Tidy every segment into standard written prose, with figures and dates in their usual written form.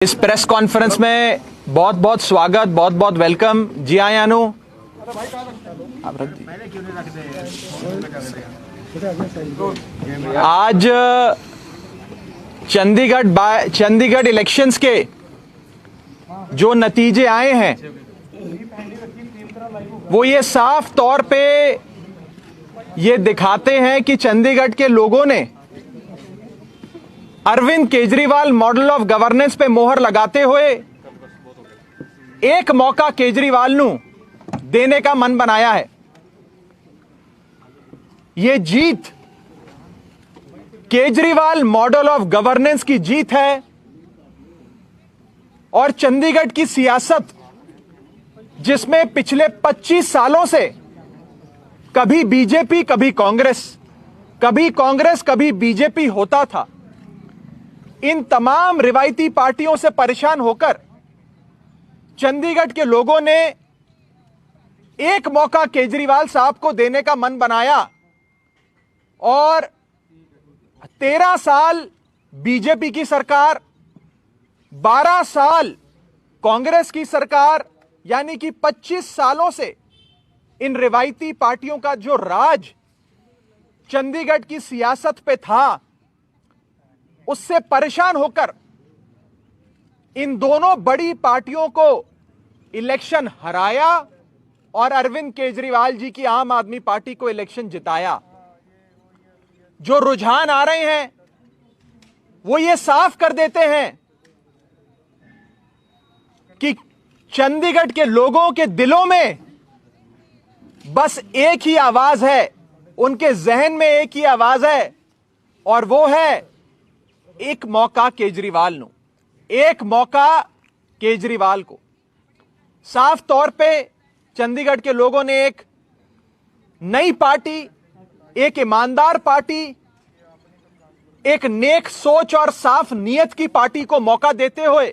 इस press conference में बहुत बहुत स्वागत, बहुत बहुत वेलकम। जी हाँ यानू, आज चंडीगढ़ इलेक्शंस के जो नतीजे आए हैं वो ये साफ तौर पे ये दिखाते हैं कि चंडीगढ़ के लोगों ने Arvind Kejriwal model of governance पे मोहर लगाते हुए एक मौका केजरीवाल नू देने का मन बनाया है। ये जीत केजरीवाल मॉडल ऑफ गवर्नेंस की जीत है और चंडीगढ़ की सियासत जिसमें पिछले 25 सालों से कभी बीजेपी कभी बीजेपी होता था, इन तमाम रिवायती पार्टियों से परेशान होकर चंडीगढ़ के लोगों ने एक मौका केजरीवाल साहब को देने का मन बनाया और 13 साल बीजेपी की सरकार, 12 साल कांग्रेस की सरकार, यानी कि 25 सालों से इन रिवायती पार्टियों का जो राज चंडीगढ़ की सियासत पे था, उससे परेशान होकर इन दोनों बड़ी पार्टियों को इलेक्शन हराया और अरविंद केजरीवाल जी की आम आदमी पार्टी को इलेक्शन जिताया। जो रुझान आ रहे हैं वो ये साफ कर देते हैं कि चंडीगढ़ के लोगों के दिलों में बस एक ही आवाज है, उनके जहन में एक ही आवाज है और वो है एक मौका केजरीवाल को। साफ तौर पे चंडीगढ़ के लोगों ने एक नई पार्टी, एक ईमानदार पार्टी, एक नेक सोच और साफ नीयत की पार्टी को मौका देते हुए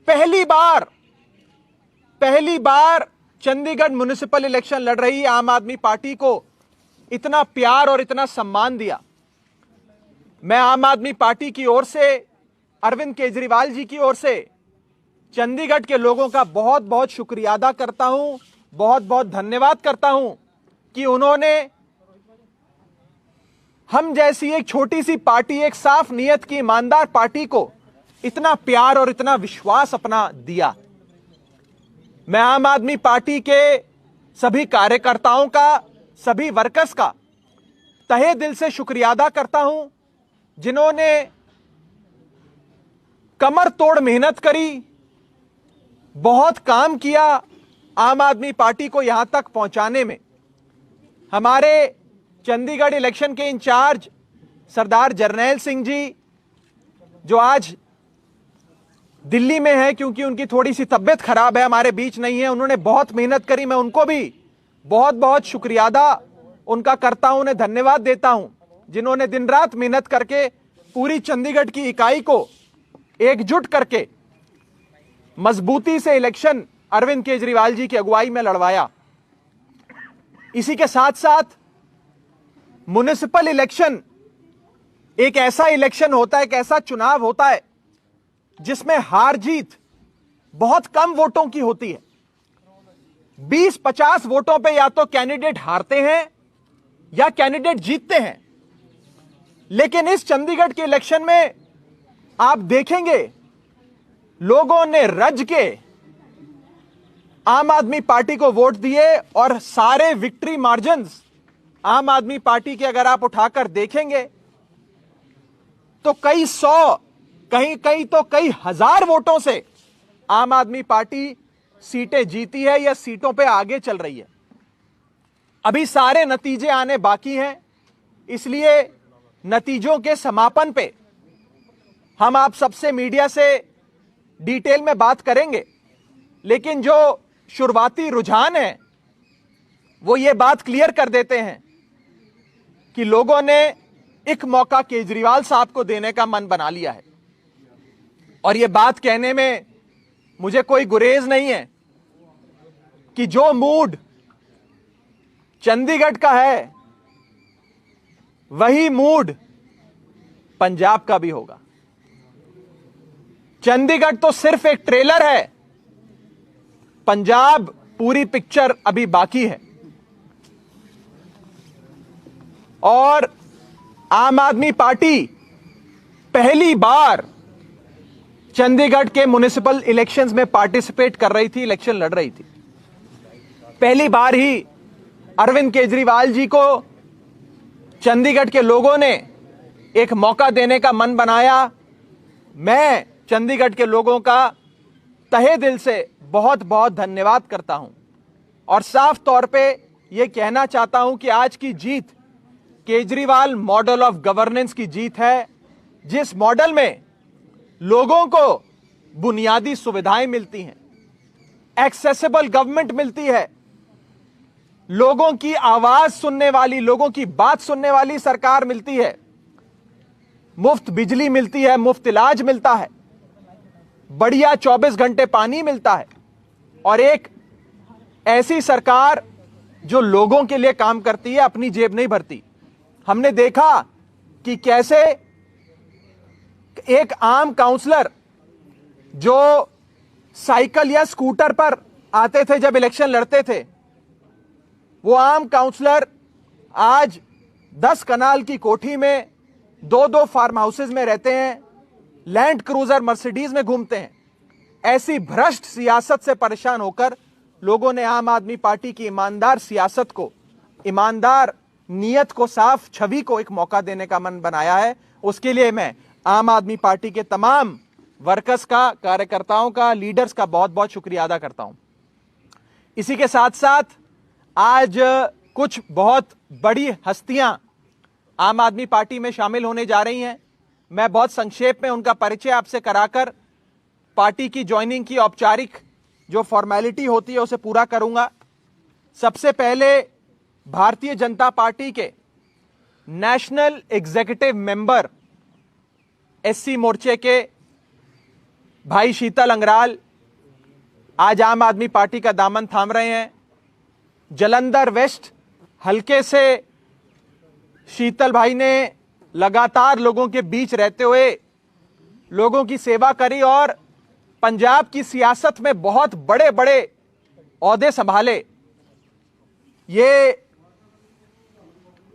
पहली बार चंडीगढ़ म्युनिसिपल इलेक्शन लड़ रही आम आदमी पार्टी को इतना प्यार और इतना सम्मान दिया। मैं आम आदमी पार्टी की ओर से, अरविंद केजरीवाल जी की ओर से चंडीगढ़ के लोगों का बहुत बहुत शुक्रिया अदा करता हूं, बहुत बहुत धन्यवाद करता हूं कि उन्होंने हम जैसी एक छोटी सी पार्टी, एक साफ नीयत की ईमानदार पार्टी को इतना प्यार और इतना विश्वास अपना दिया। मैं आम आदमी पार्टी के सभी कार्यकर्ताओं का, सभी वर्कर्स का तहे दिल से शुक्रिया अदा करता हूं जिन्होंने कमर तोड़ मेहनत करी, बहुत काम किया आम आदमी पार्टी को यहां तक पहुंचाने में। हमारे चंडीगढ़ इलेक्शन के इंचार्ज सरदार जरनैल सिंह जी, जो आज दिल्ली में है क्योंकि उनकी थोड़ी सी तबीयत खराब है, हमारे बीच नहीं है, उन्होंने बहुत मेहनत करी। मैं उनको भी बहुत बहुत शुक्रिया अदा उनका करता हूं, उन्हें धन्यवाद देता हूं जिन्होंने दिन रात मेहनत करके पूरी चंडीगढ़ की इकाई को एकजुट करके मजबूती से इलेक्शन अरविंद केजरीवाल जी की अगुवाई में लड़वाया। इसी के साथ साथ म्युनिसिपल इलेक्शन एक ऐसा इलेक्शन होता है, एक ऐसा चुनाव होता है जिसमें हार जीत बहुत कम वोटों की होती है। 20-50 वोटों पे या तो कैंडिडेट हारते हैं या कैंडिडेट जीतते हैं। लेकिन इस चंडीगढ़ के इलेक्शन में आप देखेंगे लोगों ने रज के आम आदमी पार्टी को वोट दिए और सारे विक्ट्री मार्जिन्स आम आदमी पार्टी के अगर आप उठाकर देखेंगे तो कई सौ, कहीं तो कई हजार वोटों से आम आदमी पार्टी सीटें जीती है या सीटों पे आगे चल रही है। अभी सारे नतीजे आने बाकी हैं, इसलिए नतीजों के समापन पे हम आप सबसे मीडिया से डिटेल में बात करेंगे। लेकिन जो शुरुआती रुझान है वो ये बात क्लियर कर देते हैं कि लोगों ने एक मौका केजरीवाल साहब को देने का मन बना लिया है। और ये बात कहने में मुझे कोई गुरेज नहीं है कि जो मूड चंडीगढ़ का है वही मूड पंजाब का भी होगा। चंडीगढ़ तो सिर्फ एक ट्रेलर है, पंजाब पूरी पिक्चर अभी बाकी है। और आम आदमी पार्टी पहली बार चंडीगढ़ के म्युनिसिपल इलेक्शंस में पार्टिसिपेट कर रही थी, इलेक्शन लड़ रही थी। पहली बार ही अरविंद केजरीवाल जी को चंडीगढ़ के लोगों ने एक मौका देने का मन बनाया। मैं चंडीगढ़ के लोगों का तहे दिल से बहुत बहुत धन्यवाद करता हूं और साफ तौर पे यह कहना चाहता हूं कि आज की जीत केजरीवाल मॉडल ऑफ गवर्नेंस की जीत है, जिस मॉडल में लोगों को बुनियादी सुविधाएं मिलती हैं, एक्सेसिबल गवर्नमेंट मिलती है, लोगों की आवाज सुनने वाली, लोगों की बात सुनने वाली सरकार मिलती है, मुफ्त बिजली मिलती है, मुफ्त इलाज मिलता है, बढ़िया 24 घंटे पानी मिलता है और एक ऐसी सरकार जो लोगों के लिए काम करती है, अपनी जेब नहीं भरती। हमने देखा कि कैसे एक आम काउंसलर जो साइकिल या स्कूटर पर आते थे जब इलेक्शन लड़ते थे, वो आम काउंसलर आज 10 कनाल की कोठी में, 2-2 फार्म हाउसेज में रहते हैं, लैंड क्रूजर मर्सिडीज में घूमते हैं। ऐसी भ्रष्ट सियासत से परेशान होकर लोगों ने आम आदमी पार्टी की ईमानदार सियासत को, ईमानदार नीयत को, साफ छवि को एक मौका देने का मन बनाया है। उसके लिए मैं आम आदमी पार्टी के तमाम वर्कर्स का, कार्यकर्ताओं का, लीडर्स का बहुत बहुत शुक्रिया अदा करता हूं। इसी के साथ साथ आज कुछ बहुत बड़ी हस्तियां आम आदमी पार्टी में शामिल होने जा रही हैं। मैं बहुत संक्षेप में उनका परिचय आपसे कराकर पार्टी की ज्वाइनिंग की औपचारिक जो फॉर्मेलिटी होती है उसे पूरा करूंगा। सबसे पहले भारतीय जनता पार्टी के नेशनल एग्जीक्यूटिव मेंबर एससी मोर्चे के भाई शीतल अंगराल आज आम आदमी पार्टी का दामन थाम रहे हैं। जालंधर वेस्ट हलके से शीतल भाई ने लगातार लोगों के बीच रहते हुए लोगों की सेवा करी और पंजाब की सियासत में बहुत बड़े बड़े ओहदे संभाले। ये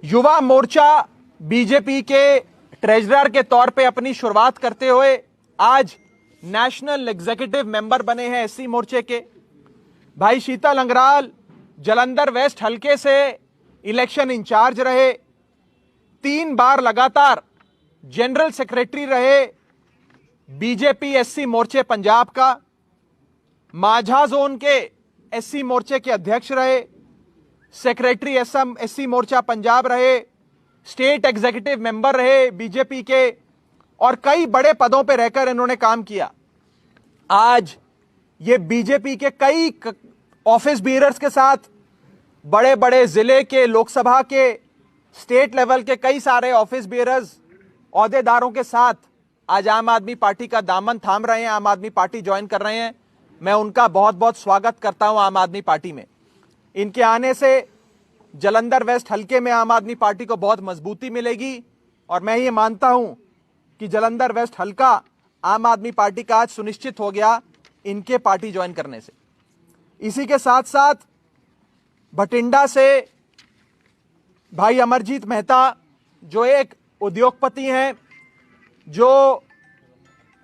युवा मोर्चा बीजेपी के ट्रेजरर के तौर पे अपनी शुरुआत करते हुए आज नेशनल एग्जीक्यूटिव मेंबर बने हैं एससी मोर्चे के। भाई शीतल अंगराल जालंधर वेस्ट हलके से इलेक्शन इंचार्ज रहे, 3 बार लगातार जनरल सेक्रेटरी रहे बीजेपी एससी मोर्चे पंजाब का, माझा जोन के एससी मोर्चे के अध्यक्ष रहे, सेक्रेटरी एससी मोर्चा पंजाब रहे, स्टेट एग्जीक्यूटिव मेंबर रहे बीजेपी के और कई बड़े पदों पर रहकर इन्होंने काम किया। आज ये बीजेपी के कई ऑफिस बीयरर्स के साथ, बड़े बड़े जिले के, लोकसभा के, स्टेट लेवल के कई सारे ऑफिस बीयरर्स, ओहदेदारों के साथ आज आम आदमी पार्टी का दामन थाम रहे हैं, आम आदमी पार्टी ज्वाइन कर रहे हैं। मैं उनका बहुत बहुत स्वागत करता हूं आम आदमी पार्टी में। इनके आने से जालंधर वेस्ट हलके में आम आदमी पार्टी को बहुत मजबूती मिलेगी और मैं ये मानता हूं कि जालंधर वेस्ट हलका आम आदमी पार्टी का आज सुनिश्चित हो गया इनके पार्टी ज्वाइन करने से। इसी के साथ साथ भटिंडा से भाई अमरजीत मेहता जो एक उद्योगपति हैं, जो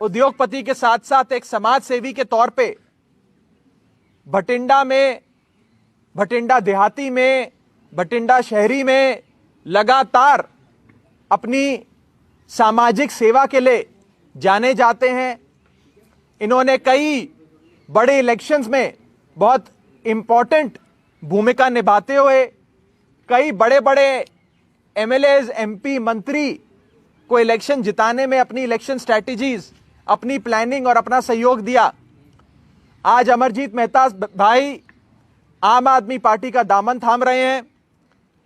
उद्योगपति के साथ साथ एक समाज सेवी के तौर पे भटिंडा में, भटिंडा देहाती में, भटिंडा शहरी में लगातार अपनी सामाजिक सेवा के लिए जाने जाते हैं। इन्होंने कई बड़े इलेक्शंस में बहुत इंपॉर्टेंट भूमिका निभाते हुए कई बड़े बड़े एमएलएज, एमपी, मंत्री को इलेक्शन जिताने में अपनी इलेक्शन स्ट्रैटेजीज, अपनी प्लानिंग और अपना सहयोग दिया। आज अमरजीत मेहता भाई आम आदमी पार्टी का दामन थाम रहे हैं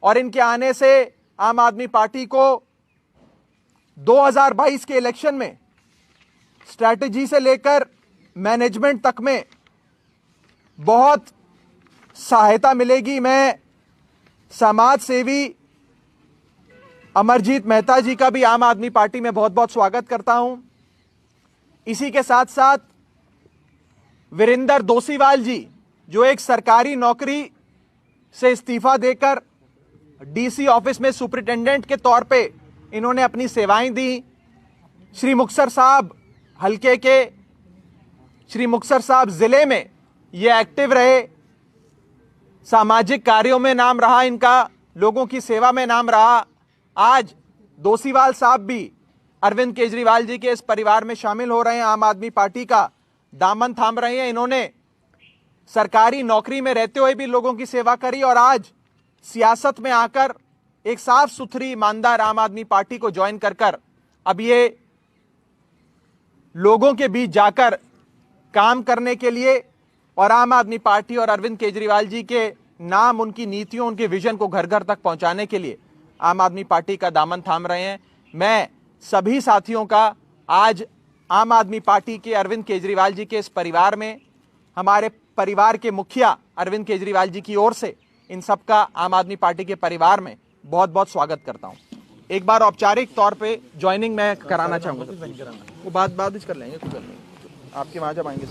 और इनके आने से आम आदमी पार्टी को 2022 के इलेक्शन में स्ट्रैटेजी से लेकर मैनेजमेंट तक में बहुत सहायता मिलेगी। मैं समाज सेवी अमरजीत मेहता जी का भी आम आदमी पार्टी में बहुत बहुत स्वागत करता हूं। इसी के साथ साथ वीरेंद्र दोसीवाल जी, जो एक सरकारी नौकरी से इस्तीफा देकर डीसी ऑफिस में सुपरिटेंडेंट के तौर पे इन्होंने अपनी सेवाएं दी। श्री मुक्तसर साहब हल्के के, श्री मुक्तसर साहब जिले में ये एक्टिव रहे, सामाजिक कार्यों में नाम रहा इनका, लोगों की सेवा में नाम रहा। आज दोसीवाल साहब भी अरविंद केजरीवाल जी के इस परिवार में शामिल हो रहे हैं, आम आदमी पार्टी का दामन थाम रहे हैं। इन्होंने सरकारी नौकरी में रहते हुए भी लोगों की सेवा करी और आज सियासत में आकर एक साफ सुथरी ईमानदार आम आदमी पार्टी को ज्वाइन कर अब ये लोगों के बीच जाकर काम करने के लिए और आम आदमी पार्टी और अरविंद केजरीवाल जी के नाम, उनकी नीतियों, उनके विजन को घर घर तक पहुंचाने के लिए आम आदमी पार्टी का दामन थाम रहे हैं। मैं सभी साथियों का आज आम आदमी पार्टी के अरविंद केजरीवाल जी के इस परिवार में, हमारे परिवार के मुखिया अरविंद केजरीवाल जी की ओर से इन सबका आम आदमी पार्टी के परिवार में बहुत बहुत स्वागत करता हूं। एक बार औपचारिक तौर पे ज्वाइनिंग मैं कराना चाहूंगा, वो बाद कर लेंगे, आपके वहां जब आएंगे।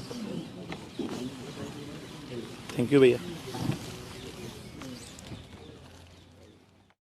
थैंक यू भैया।